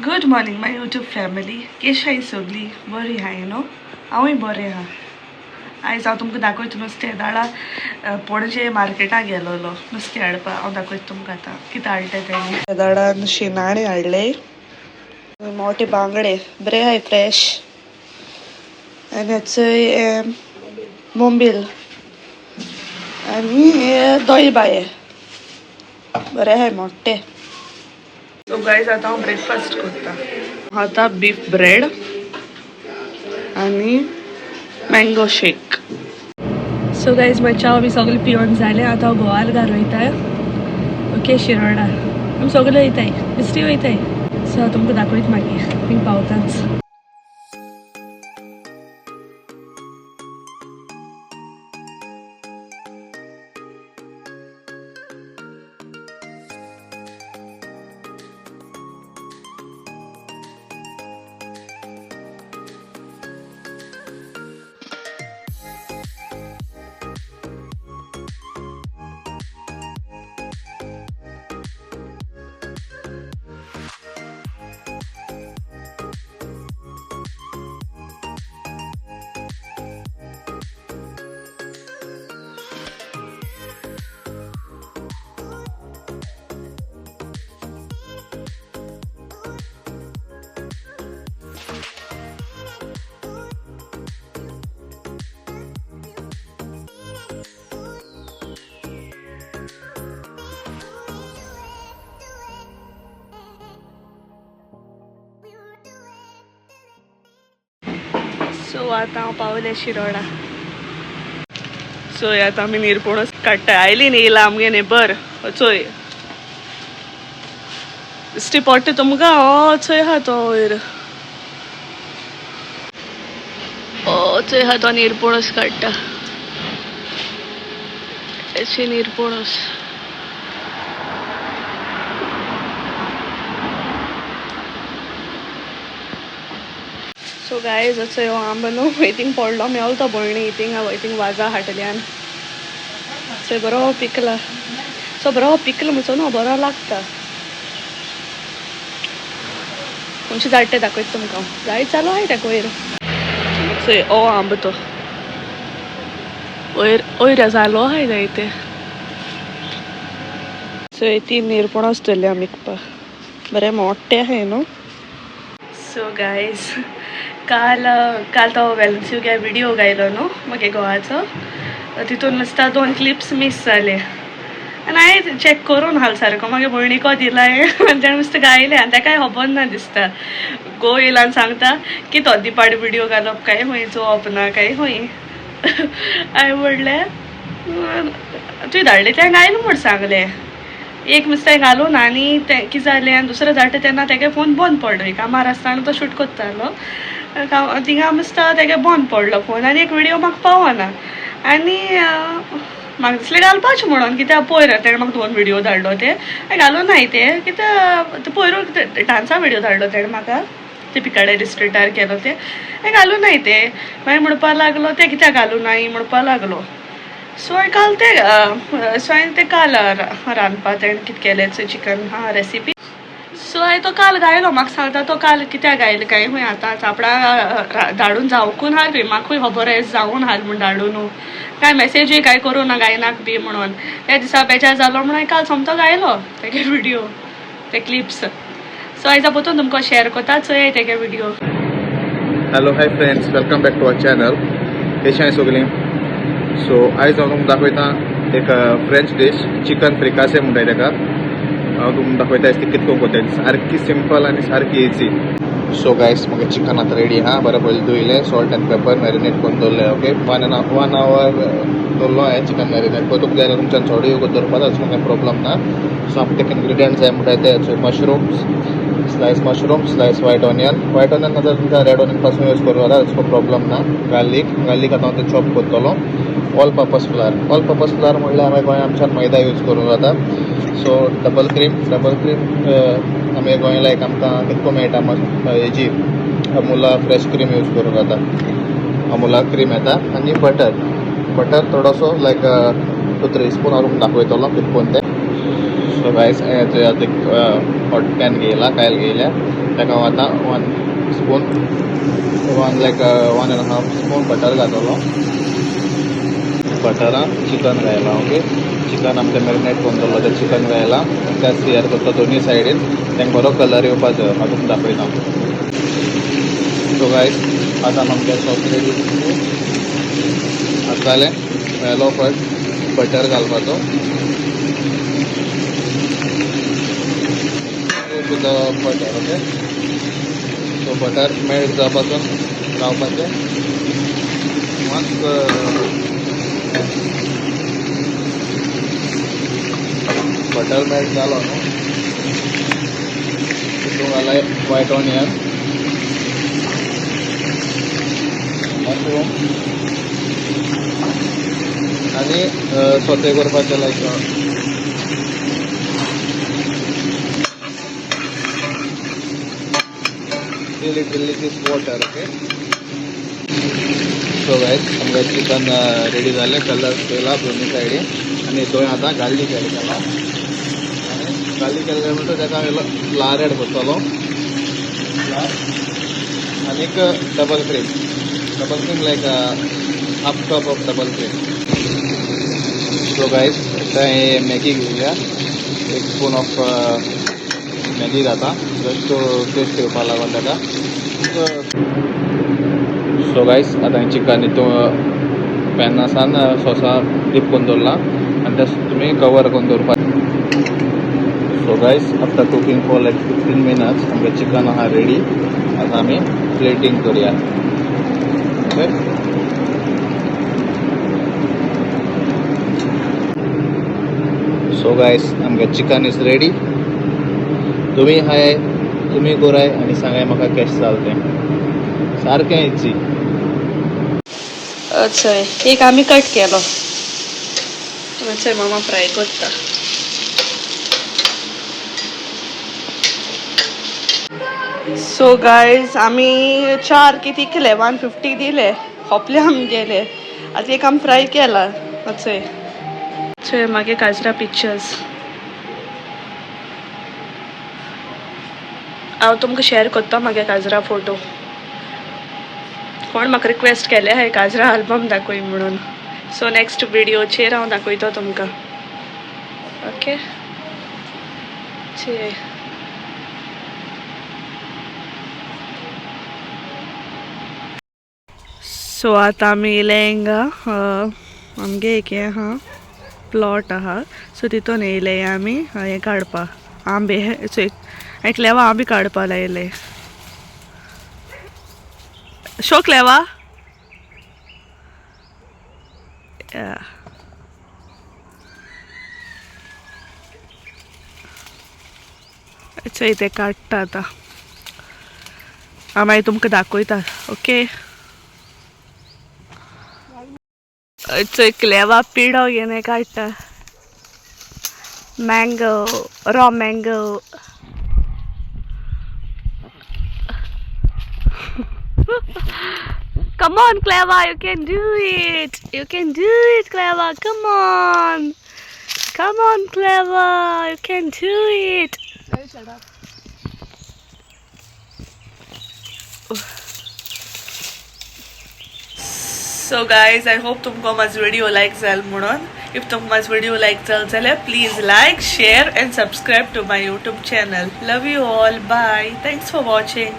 Good morning माय YouTube family. केशाय सगळी बरी हाय न्हू? हांवूय बरें हा. आयज हांव तुमकां दाखयता नुस्तें दाळा पणजे मार्केटाक गेलोलो नुस्तें हाडपाक. हांव दाखयता तुमकां आतां कितें हाडलें तेणी. दाळान शिणाणे हाडले, मोठे बांगडे बरे हाय फ्रेश, आनी थंय मोंबील आनी दोयबाये बरे हाय मोठे. सो गायज आतां हांव ब्रेकफास्ट करता. आतां बीफ ब्रेड आनी मँगो शेक. सो गायज मागीर च्या बी सगळें पिवन जालें. आतां हांव गोवाल घाल वयता. ओके शिरोडा आमी सगळे वयताय, बेश्टी वयताय. सो हांव तुमकां दाखयता मागीर थिंग पावताच. सो आतां हांव पावलें शिरोडा. सो आतां आमी निरपोणस काडटा. आयली न्ही येयला आमगे नेबर. चोय दिश्टी पडटा तुमकां? चोय आहा तो वयर. चोय आहा तो निरपोणस काडटा. एशे निरपोणस. सो गायज असो ह्यो आंब न्हू हितींग पडलो मेवलो तो भयणी हितींग वाजा हाटल्यान. सो बरो पिकला. सो बरो पिकला म्हणसो न्हू बरो लागता. खंयचे झाड दाखयता तुमकां. जाय चालू आहाय ताका वयर. सो आंब तो वयर जालो आहाय जायते. सो येती निरपोणस धरल्या विकपाक. बरे मोठे आहाय न्हू. सो गायज काल तो वेलन्स्यू व्हिडिओ गायलो न्हू मागे गोवाचो. तितून मस्ता 2 क्लिप्स मिस जाले आनी हांवें चॅक करून हाल सारको मागे भयणीको दिलाय आनी तेणें मस्त गायलें आनी ताकाय खबर ना दिसता. गो येयला आनी सांगता की तो दिपाड व्हिडिओ घालप काय खंय चोवप ना काय खंय. हांवें म्हणलें तुवें धाडलें तें गायलो म्हूण सांगलें. एक मस्त घालून आनी तें कितें जालें आनी दुसरें धाडटा तेन्ना तेगे फोन बंद पडलो. कामार आसतना तो शूट कोत्तालो थिंगा मस्त तेगे बंद पडलो फोन आनी एक व्हिडिओ म्हाका पावना. आनी म्हाका दिसलें घालपाचें म्हणून कित्याक पयर तेणें म्हाका 2 व्हिडिओ धाडलो ते हांवें घालूं नाय ते कित्याक पयरू डान्सा व्हिडिओ धाडलो तेणें म्हाका. ते पिकाडे डिस्ट्रिक्टार केलो ते हांवें घालूं नाय ते. मागीर म्हणपा लागलो ते कित्याक घालूं नाय म्हणपा लागलो. सो हांवें काल ते काल रांदपा तेणें कितें केलें चिकन रेसिपी. सो हांवें तो काल गायलो. म्हाका सांगता तो काल कित्याक गायलो काय खंय आतां चापडा धाडून जावकून हाल बी. म्हाकूय खबर आहे जावून हाल म्हूण धाडून काय मेसेजूय काय करूं ना गायनाक बी म्हणून. त्या दिसा बेजार जालो म्हणून हांवें काल सोमतो गायलो तेगे व्हिडिओ ते क्लिप्स. सो आयज परतून तुमकां शेअर कोता चोय तेगे video. Hello hi friends, welcome back to our channel. कशें आहाय सगळीं? सो आयज हांव तुमकां दाखयता एक फ्रेंच डिश चिकन फ्रिकासे म्हणटाय ताका. हांव तुमकां दाखयता ती कितको कोत्ताय. सारकी सिंपल आनी सारकी इजी. सो गायस म्हाका चिकन आतां रेडी आहा. बरें पयलीं धुयलें, सॉल्ट एंड पेपर मॅरिनेट करून दवरलें. ओके 1 hour दवरलो हांवें चिकन मॅरिनेट. तुका जाय जाल्यार तुमच्यान चोडूय वगत दवरपा जाता, म्हाका प्रॉब्लम ना. सो आमकां तेका इन्ग्रिडियंट्स जाय म्हणटाय ते मशरूम्स, स्लायस वायट ऑनियन नाजाल्यार तुमकां रेड ऑनियन पासून यूज करूं जाता, तेचो प्रॉब्लम ना. गार्लीक आतां हांव ते चॉप करतलो. ऑल पर्पज फ्लावर म्हणल्यार आमी गोंयांत आमच्यान मैदा यूज करूं जाता. सो डबल क्रीम आमी गोंय लायक आमकां कितको मेळटा हेजी अमुला फ्रेश क्रीम यूज करूं जाता. अमुला क्रीम येता आनी बटर थोडोसो लायक 2-3 स्पून हांव तुमकां दाखयतलो कितकोन तें. सो गायस हॉट पॅन घेयला, कायल घेयल्या ताका वता 1 स्पून 1.5 स्पून बटर घातलो. बटरान चिकन घायला. ओके, चिकन आमकां मॅरिनेट करून दवरलो तें चिकन घायला. ताका सियर करता दोनी सायडीन. तांकां बरो कलर येवपा जाय. हातूंत दाखयता. सो गायज आतां आमगे सॉस रेडी जालें. पयलो फर्स्ट बटर घालपाचो. Butter. Okay, so butter melt जावपासून रावपाचें. मस्त बटर मेल्ट जालो न्हू, तितून घालाय व्हायट ऑनियन, मशरूम आनी सोते करपाचें like little water. Okay, so guys आमकां चिकन रेडी जालें. कलर केला दोनी सायडीन आनी थंय आतां गार्लीक एड केला. आनी गार्लीक एड म्हणटा ताका फ्लावर एड करतलो. फ्लावर आनीक double cream like half cup of double cream. So guys आतां हे मॅगी घेवया. 1 स्पून ऑफ मॅगी घाता जस्ट टेस्ट येवपा लागून ताका. सो गायज आतां चिकन हितून पॅनासान सॉसा डीप करून दवरला आनी तें तुमी कवर करून दवरपा. So guys after cooking for like 15 minutes आमगे चिकन आहा रेडी. आतां आमी प्लेटींग करुया. ओके, सो गायज आमगे चिकन इज रेडी. तुम्ही कराय आनी सांगाय म्हाका कशें जालें तें. सारकें इजी. अच्छा, एक आमी कट केलो. अच्छा, मामा फ्राय करता. सो गायज आमी 4 किती केले 150 दिले. खोपले आमगेले. आतां एक आमी फ्राय केला. अच्छा मागे काजरा पिक्चर्स हांव तुमकां शेअर करता. मागे काजरा फोटो कोण म्हाका रिक्वेस्ट केले हाय काजरा आल्बम दाखय म्हणून. सो नेक्स्ट व्हिडिओचेर हांव दाखयता तुमकां. ओके, सो आतां आमी येयले हिंगा आमगे एक हें आहा प्लॉट आहा. सो तितून येयले आमी हें काडपा आंबे. एक लेवा आंबे काडपा लायले. शोक लेवा ते काडटा आतां. हांव मागीर तुमकां दाखयता. ओके, एक लेवा पिडो घेवन काडटा. Mango, raw mango. Come on, Cleva, you can do it. You can do it, Cleva. Come on. Come on, Cleva. You can do it. Shut up. So guys, I hope तुमको माझा video like जाल म्हणून. If तुमको माझा video like जाल जाल्यार please like, share and subscribe to my YouTube channel. Love you all. Bye. Thanks for watching.